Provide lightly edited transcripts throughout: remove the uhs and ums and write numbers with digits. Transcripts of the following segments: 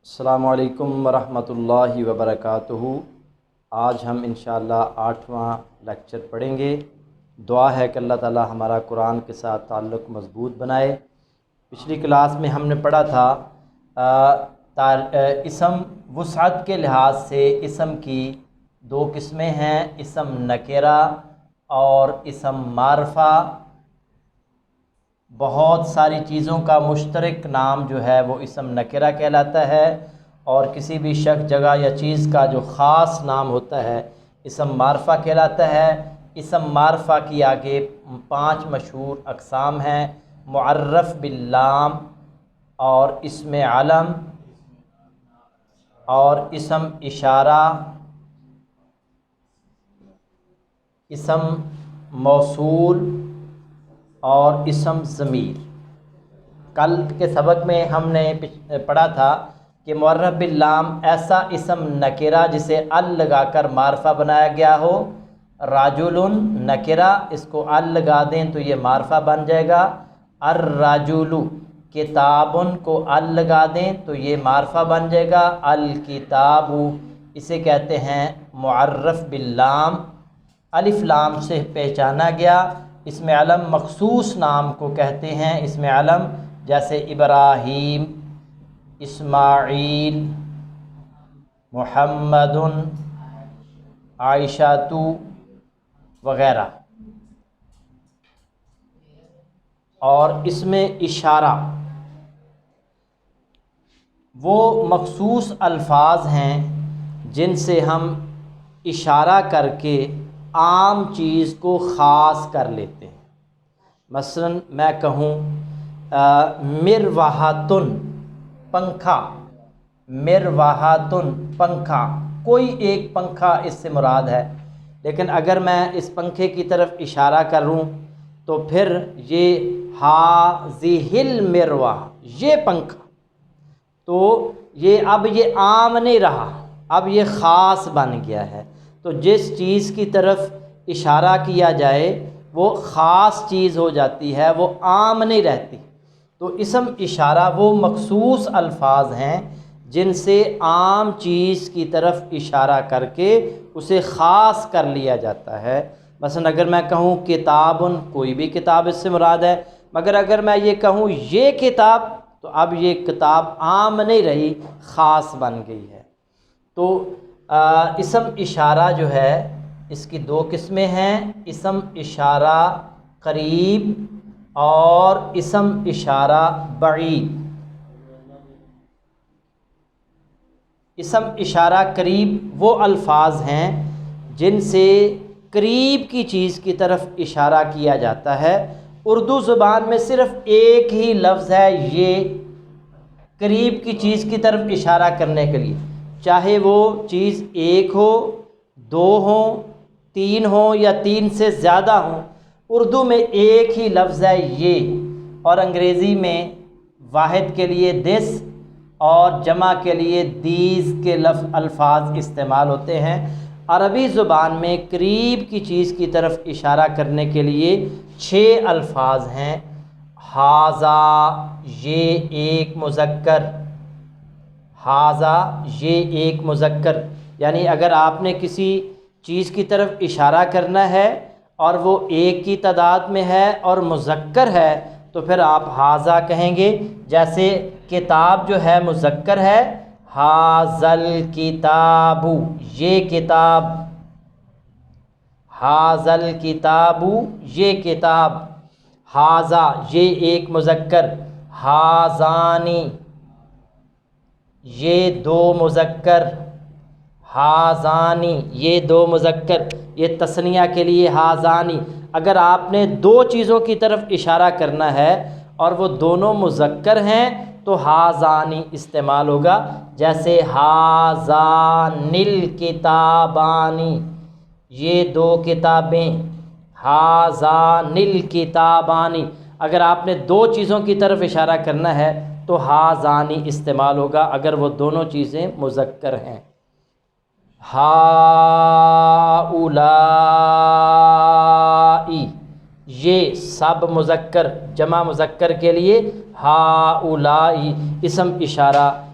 السلام علیکم ورحمۃ اللہ وبرکاتہ۔ آج ہم انشاءاللہ 8واں لیکچر پڑھیں گے۔ دعا ہے کہ اللہ تعالی ہمارا قرآن کے ساتھ تعلق مضبوط بنائے۔ پچھلی کلاس میں ہم نے پڑھا تھا اسم وسعت کے لحاظ سے اسم کی دو قسمیں ہیں، اسم نکرہ اور اسم معرفہ۔ بہت ساری چیزوں کا مشترک نام جو ہے وہ اسم نکرہ کہلاتا ہے، اور کسی بھی شخص، جگہ یا چیز کا جو خاص نام ہوتا ہے اسم معرفہ کہلاتا ہے۔ اسم معرفہ کی آگے 5 مشہور اقسام ہیں: معرف باللام، اور اسم علم، اور اسم اشارہ، اسم موصول، اور اسم ضمیر۔ کل کے سبق میں ہم نے پڑھا تھا کہ معرف باللام ایسا اسم نکرہ جسے ال لگا کر معرفہ بنایا گیا ہو۔ رجل نکرہ، اس کو ال لگا دیں تو یہ معرفہ بن جائے گا۔ الرجل، کتاب کو ال لگا دیں تو یہ معرفہ بن جائے گا۔ الکتاب، اسے کہتے ہیں معرف باللام، الف لام سے پہچانا گیا۔ اسم علم مخصوص نام کو کہتے ہیں اسم علم، جیسے ابراہیم، اسماعیل، محمد، عائشہ وغیرہ۔ اور اسم اشارہ وہ مخصوص الفاظ ہیں جن سے ہم اشارہ کر کے عام چیز کو خاص کر لیتے ہیں۔ مثلا میں کہوں مروحۃ پنکھا، مروحۃ پنکھا، کوئی ایک پنکھا اس سے مراد ہے، لیکن اگر میں اس پنکھے کی طرف اشارہ کروں تو پھر یہ ہذہ المروحہ، یہ پنکھا، تو اب یہ عام نہیں رہا، اب یہ خاص بن گیا ہے۔ تو جس چیز کی طرف اشارہ کیا جائے وہ خاص چیز ہو جاتی ہے، وہ عام نہیں رہتی۔ تو اسم اشارہ وہ مخصوص الفاظ ہیں جن سے عام چیز کی طرف اشارہ کر کے اسے خاص کر لیا جاتا ہے۔ مثلا اگر میں کہوں کتاب، کوئی بھی کتاب اس سے مراد ہے، مگر اگر میں یہ کہوں یہ کتاب، تو اب یہ کتاب عام نہیں رہی، خاص بن گئی ہے۔ تو اسم اشارہ جو ہے اس کی 2 قسمیں ہیں: اسم اشارہ قریب اور اسم اشارہ بعید۔ اسم اشارہ قریب وہ الفاظ ہیں جن سے قریب کی چیز کی طرف اشارہ کیا جاتا ہے۔ اردو زبان میں صرف ایک ہی لفظ ہے یہ قریب کی چیز کی طرف اشارہ کرنے کے لیے، چاہے وہ چیز 1 ہو، 2 ہوں، 3 ہوں یا 3 سے زیادہ ہوں، اردو میں ایک ہی لفظ ہے یہ، اور انگریزی میں واحد کے لیے دس اور جمع کے لیے دیز کے الفاظ استعمال ہوتے ہیں۔ عربی زبان میں قریب کی چیز کی طرف اشارہ کرنے کے لیے 6 الفاظ ہیں: ھذا، یہ ایک مذکر، ھذا یہ ایک مذکر، یعنی اگر آپ نے کسی چیز کی طرف اشارہ کرنا ہے اور وہ 1 کی تعداد میں ہے اور مذکر ہے تو پھر آپ ھذا کہیں گے۔ جیسے کتاب جو ہے مذکر ہے، ھذا الکتاب، یہ کتاب، ھذا الکتاب یہ کتاب، ھذا یہ ایک مذکر، ھذانی یہ 2 مذکر، ھذانی یہ 2 مذکر، یہ تثنیہ کے لیے ھذانی۔ اگر آپ نے 2 چیزوں کی طرف اشارہ کرنا ہے اور وہ دونوں مذکر ہیں تو ھذانی استعمال ہوگا۔ جیسے ھذان الکتابان، یہ 2 کتابیں، ھذان الکتابان۔ اگر آپ نے 2 چیزوں کی طرف اشارہ کرنا ہے تو ھذانی استعمال ہوگا اگر وہ دونوں چیزیں مذکر ہیں۔ ہؤلاء، یہ سب مذکر، جمع مذکر کے لیے ہؤلاء اسم اشارہ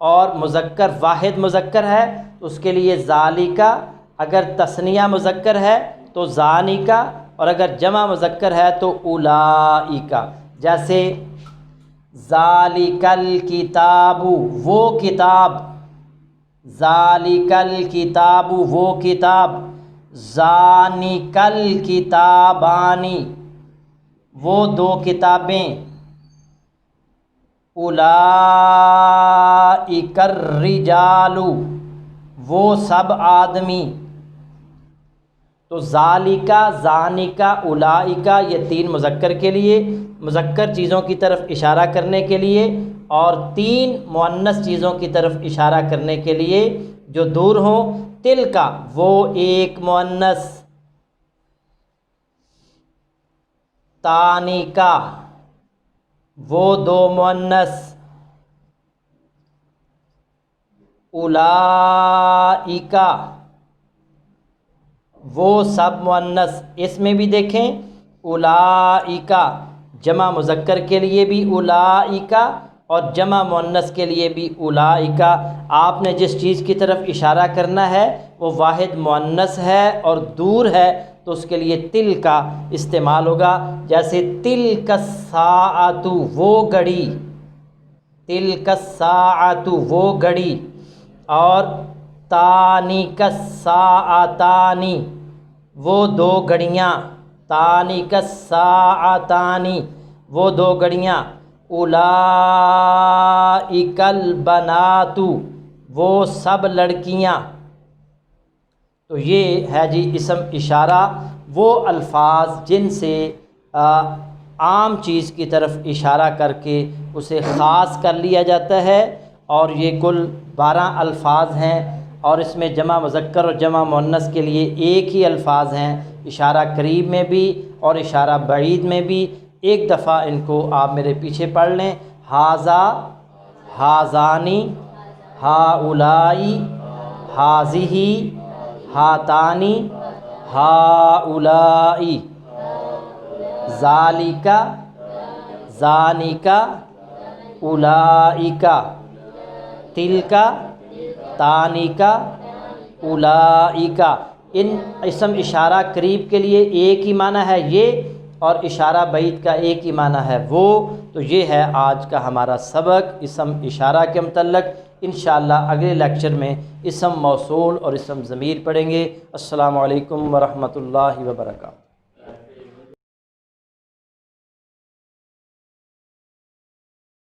اور مذکر واحد مذکر ہے تو اس کے لیے ذالکا، اگر تثنیہ مذکر ہے تو ذانکا، اور اگر جمع مذکر ہے تو اولائکا۔ جیسے ذالک الکتاب وہ کتاب، ذالک الکتاب وہ کتاب، ذانک الکتابانی وہ دو کتابیں، اولئک الرجال وہ سب آدمی۔ تو ذالکا، ذانکا، اولئکا یہ تین مذکر کے لیے، مذکر چیزوں کی طرف اشارہ کرنے کے لیے، اور تین مؤنث چیزوں کی طرف اشارہ کرنے کے لیے جو دور ہوں۔ تلکا وہ ایک مؤنث، تانیکا وہ دو مؤنث، اولئکا وہ سب مؤنث۔ اس میں بھی دیکھیں اولئکا جمع مذکر کے لیے بھی اولئکا اور جمع مؤنث کے لیے بھی اولئکا۔ آپ نے جس چیز کی طرف اشارہ کرنا ہے وہ واحد مؤنث ہے اور دور ہے تو اس کے لیے تل کا استعمال ہوگا۔ جیسے تلک الساعۃ وہ گھڑی، تلک الساعۃ وہ گھڑی، اور تانیک الساعتانی وہ دو گھڑیاں، تانیک الساعتانی وہ دو گھڑیاں، اولئک البنات وہ سب لڑکیاں۔ تو یہ ہے جی اسم اشارہ، وہ الفاظ جن سے عام چیز کی طرف اشارہ کر کے اسے خاص کر لیا جاتا ہے، اور یہ کل 12 الفاظ ہیں، اور اس میں جمع مذکر اور جمع مؤنث کے لیے ایک ہی الفاظ ہیں، اشارہ قریب میں بھی اور اشارہ بعید میں بھی۔ ایک دفعہ ان کو آپ میرے پیچھے پڑھ لیں، ھذا، ھذانی، ھؤلائی، ھذہ، ھاتانی، ھؤلائی، ذالک، ذانک، اولئک، تلک، تانیک، اولئک۔ ان اسم اشارہ قریب کے لیے ایک ہی معنی ہے یہ، اور اشارہ بعید کا ایک ہی معنی ہے وہ۔ تو یہ ہے آج کا ہمارا سبق اسم اشارہ کے متعلق۔ انشاءاللہ اگلے لیکچر میں اسم موصول اور اسم ضمیر پڑھیں گے۔ السلام علیکم ورحمۃ اللہ وبرکاتہ۔